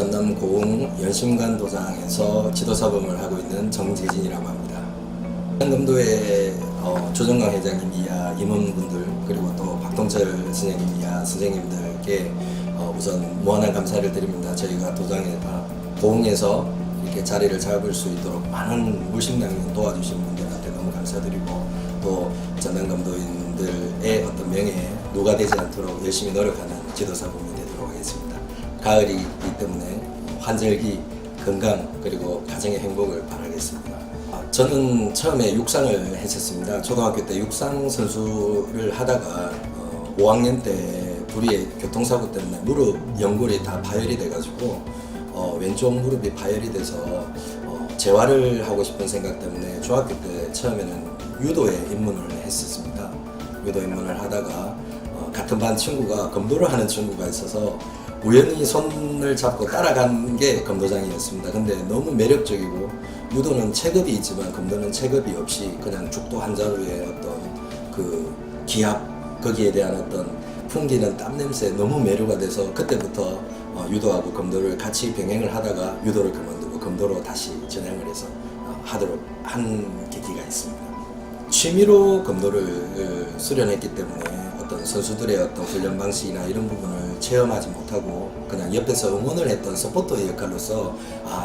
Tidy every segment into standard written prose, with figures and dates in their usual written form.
전남 고흥 연심관 도장에서 지도사범을 하고 있는 정재진이라고 합니다. 금도의 조정강 회장님 이하 임원분들 그리고 또 박동철 선생님 이하 선생님들께 우선 무한한 감사를 드립니다. 저희가 고흥에서 이렇게 자리를 잡을 수 있도록 많은 물심양면 도와주신 분들한테 너무 감사드리고 또 전남검도인들의 어떤 명예에 누가 되지 않도록 열심히 노력하는 지도사범이 되도록 하겠습니다. 가을이기 때문에 환절기 건강 그리고 가정의 행복을 바라겠습니다. 저는 처음에 육상을 했었습니다. 초등학교 때 육상 선수를 하다가 5학년 때 불의의 교통사고 때문에 무릎 연골이 다 파열이 돼가지고 왼쪽 무릎이 파열이 돼서 재활을 하고 싶은 생각 때문에 중학교 때 처음에는 유도에 입문을 했었습니다. 유도 입문을 하다가 같은 반 친구가 검도를 하는 친구가 있어서 우연히 손을 잡고 따라간 게 검도장이었습니다. 근데 너무 매력적이고 유도는 체급이 있지만 검도는 체급이 없이 그냥 죽도 한 자루의 어떤 그 기압 거기에 대한 어떤 풍기는 땀 냄새에 너무 매료가 돼서 그때부터 유도하고 검도를 같이 병행을 하다가 유도를 그만두고 검도로 다시 전향을 해서 하도록 한 계기가 있습니다. 취미로 검도를 수련했기 때문에 어떤 선수들의 어떤 훈련 방식이나 이런 부분을 체험하지 못하고 그냥 옆에서 응원을 했던 서포터의 역할로서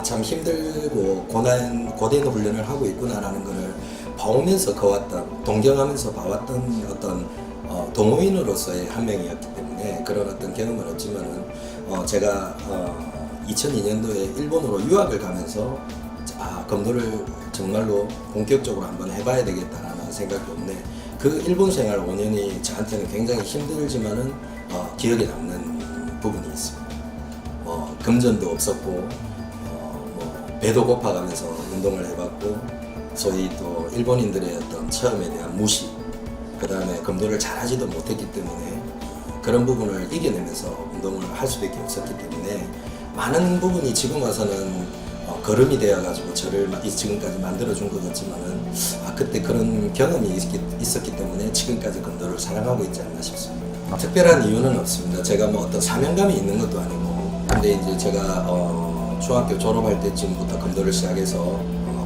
참 힘들고 고된 훈련을 하고 있구나라는 것을 봐오면서 커왔던 동경하면서 봐왔던 어떤 동호인으로서의 한 명이었기 때문에 그런 어떤 경험은 없지만은 제가 2002년도에 일본으로 유학을 가면서 검도를 정말로 본격적으로 한번 해봐야 되겠다라는 생각이 없네. 그 일본 생활 5년이 저한테는 굉장히 힘들지만은 기억에 남는 부분이 있습니다. 금전도 없었고 배도 고파가면서 운동을 해봤고 소위 또 일본인들의 어떤 체험에 대한 무시 그 다음에 검도를 잘하지도 못했기 때문에 그런 부분을 이겨내면서 운동을 할 수밖에 없었기 때문에 많은 부분이 지금 와서는 걸음이 되어가지고 저를 지금까지 만들어준 것 같지만은 그때 그런 경험이 있었기 때문에 지금까지 검도를 사랑하고 있지 않나 싶습니다. 특별한 이유는 없습니다. 제가 뭐 어떤 사명감이 있는 것도 아니고 근데 이제 제가 중학교 졸업할 때쯤부터 검도를 시작해서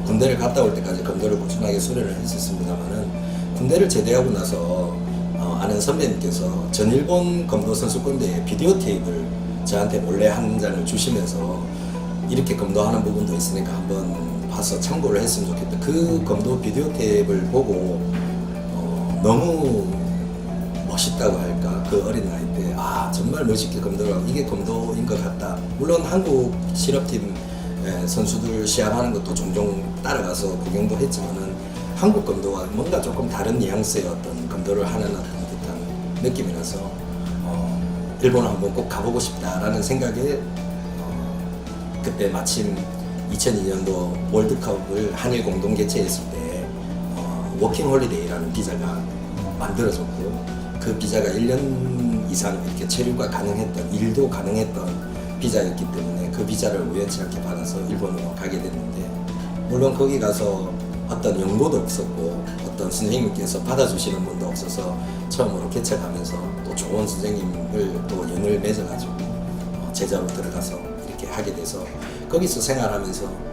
군대를 갔다 올 때까지 검도를 꾸준하게 수련을 했었습니다만은 군대를 제대하고 나서 아는 선배님께서 전일본 검도 선수권대회 비디오 테이프를 저한테 몰래 한 잔을 주시면서 이렇게 검도하는 부분도 있으니까 한번 봐서 참고를 했으면 좋겠다. 그 검도 비디오 테이프를 보고 너무 멋있다고 할까? 그 어린 나이 때 정말 멋있게 검도를 하고 이게 검도인 것 같다. 물론 한국 실업팀 선수들 시합하는 것도 종종 따라가서 구경도 했지만은 한국 검도와 뭔가 조금 다른 뉘앙스의 어떤 검도를 하는 어떤 듯한 느낌이라서 일본을 한번 꼭 가보고 싶다라는 생각에 그때 마침 2002년도 월드컵을 한일 공동 개최했을 때 워킹 홀리데이라는 비자가 만들어졌고 그 비자가 1년 이상 이렇게 체류가 가능했던 일도 가능했던 비자였기 때문에 그 비자를 우연치 않게 받아서 일본으로 가게 됐는데 물론 거기 가서 어떤 연고도 없었고 어떤 선생님께서 받아주시는 분도 없어서 처음으로 개척하면서 또 좋은 선생님을 또 연을 맺어가지고 제자로 들어가서 이렇게 하게 돼서 거기서 생활하면서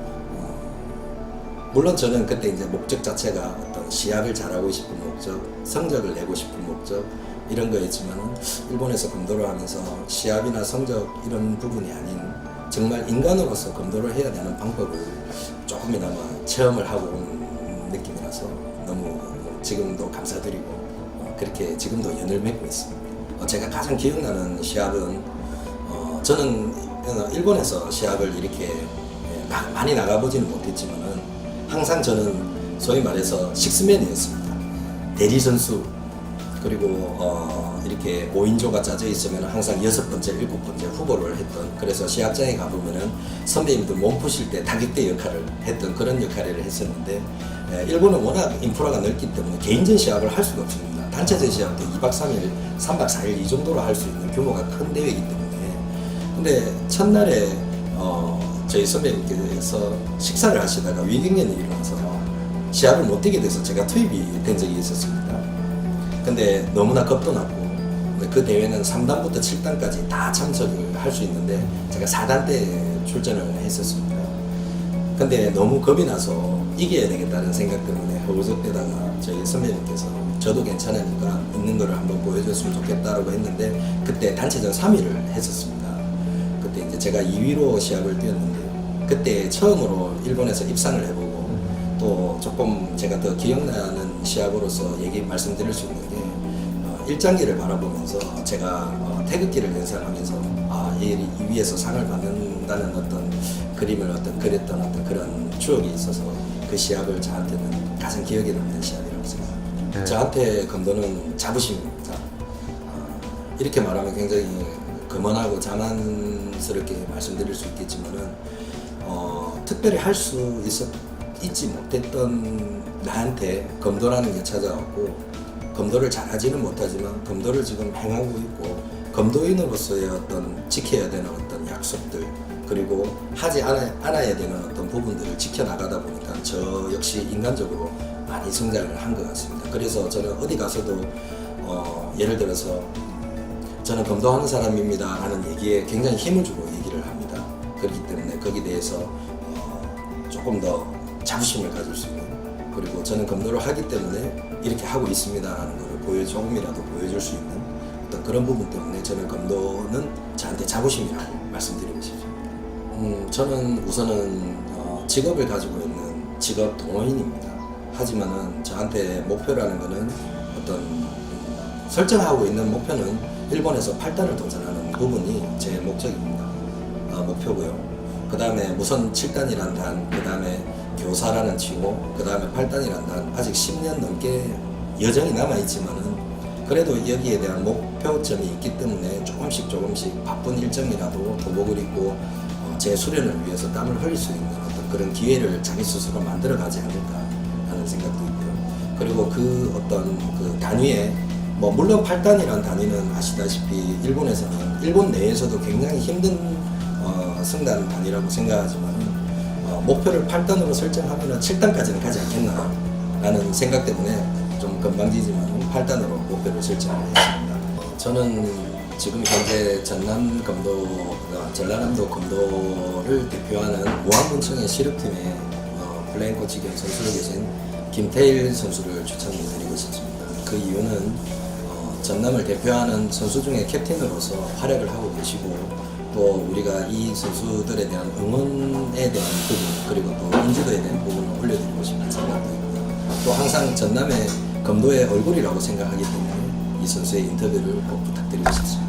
물론 저는 그때 이제 목적 자체가 어떤 시합을 잘하고 싶은 목적, 성적을 내고 싶은 목적 이런 거였지만은 일본에서 검도를 하면서 시합이나 성적 이런 부분이 아닌 정말 인간으로서 검도를 해야 되는 방법을 조금이나마 체험을 하고 온 느낌이라서 너무 지금도 감사드리고 그렇게 지금도 연을 맺고 있습니다. 제가 가장 기억나는 시합은 저는 일본에서 시합을 이렇게 많이 나가보지는 못했지만은 항상 저는 소위 말해서 식스맨이었습니다. 대리 선수 그리고 이렇게 5인조가 짜져 있으면 항상 6번째, 7번째 후보를 했던 그래서 시합장에 가보면은 선배님들 몸 푸실 때 타격대 역할을 했던 그런 역할을 했었는데 일본은 워낙 인프라가 넓기 때문에 개인전 시합을 할 수가 없습니다. 단체전 시합도 2박 3일, 3박 4일 이 정도로 할 수 있는 규모가 큰 대회이기 때문에 근데 첫날에 저희 선배님께서 식사를 하시다가 위경련이 일어나서 시합을 못 뛰게 돼서 제가 투입이 된 적이 있었습니다. 근데 너무나 겁도 났고 그 대회는 3단부터 7단까지 다 참석을 할 수 있는데 제가 4단 때 출전을 했었습니다. 근데 너무 겁이 나서 이겨야 되겠다는 생각 때문에 허우적대다가 저희 선배님께서 저도 괜찮으니까 있는 거를 한번 보여줬으면 좋겠다라고 했는데 그때 단체전 3위를 했었습니다. 그때 이제 제가 2위로 시합을 뛰었는데 그때 처음으로 일본에서 입상을 해보고 또 조금 제가 더 기억나는 시합으로서 말씀드릴 수 있는 게 1장기를 바라보면서 제가 태극기를 연상하면서 이 위에서 상을 받는다는 어떤 그림을 그렸던 어떤 그런 추억이 있어서 그 시합을 저한테는 가장 기억에 남는 시합이라고 생각합니다. 저한테 검도는 자부심입니다. 이렇게 말하면 굉장히 거만하고 자만스럽게 말씀드릴 수 있겠지만은 특별히 할 수 있지 못했던 나한테 검도라는 게 찾아왔고 검도를 잘하지는 못하지만 검도를 지금 행하고 있고 검도인으로서의 어떤 지켜야 되는 어떤 약속들 그리고 하지 않아야 되는 어떤 부분들을 지켜나가다 보니까 저 역시 인간적으로 많이 성장을 한 것 같습니다. 그래서 저는 어디 가서도 예를 들어서 저는 검도하는 사람입니다 하는 얘기에 굉장히 힘을 주고 얘기를 합니다. 그렇기 때문에 거기에 대해서 조금 더 자부심을 가질 수 있는 그리고 저는 검도를 하기 때문에 이렇게 하고 있습니다 라는 것을 조금이라도 보여줄 수 있는 어떤 그런 부분 때문에 저는 검도는 저한테 자부심이라고 말씀드리고 싶습니다. 저는 우선은 직업을 가지고 있는 직업 동호인입니다. 하지만은 저한테 목표라는 것은 어떤 설정하고 있는 목표는 일본에서 8단을 도전하는 부분이 제 목적입니다. 목표고요. 그 다음에 무선 7단이라는 단, 그 다음에 교사라는 칭호, 그 다음에 8단이라는 단, 아직 10년 넘게 여정이 남아있지만은 그래도 여기에 대한 목표점이 있기 때문에 조금씩 바쁜 일정이라도 도복을 입고 제 수련을 위해서 땀을 흘릴 수 있는 어떤 그런 기회를 자기 스스로 만들어가지 않을까라는 생각도 있고요. 그리고 그 어떤 그 단위에 물론 8단이라는 단위는 아시다시피 일본에서는 일본 내에서도 굉장히 힘든 승단 단위라고 생각하지만 목표를 8단으로 설정하면 7단까지는 가지 않겠나라는 생각 때문에 좀 건방지지만 8단으로 목표를 설정했습니다. 저는 지금 현재 전라남도 검도를 대표하는 무안군청의 시립팀의 플레잉코 직영 선수로 계신 김태일 선수를 추천드리고 싶습니다. 그 이유는 전남을 대표하는 선수 중에 캡틴으로서 활약을 하고 계시고 또 우리가 이 선수들에 대한 응원에 대한 부분 그리고 또 인지도에 대한 부분을 올려드리고 싶은 생각도 있고요. 또 항상 전남의 검도의 얼굴이라고 생각하기 때문에 이 선수의 인터뷰를 꼭 부탁드리고 싶습니다.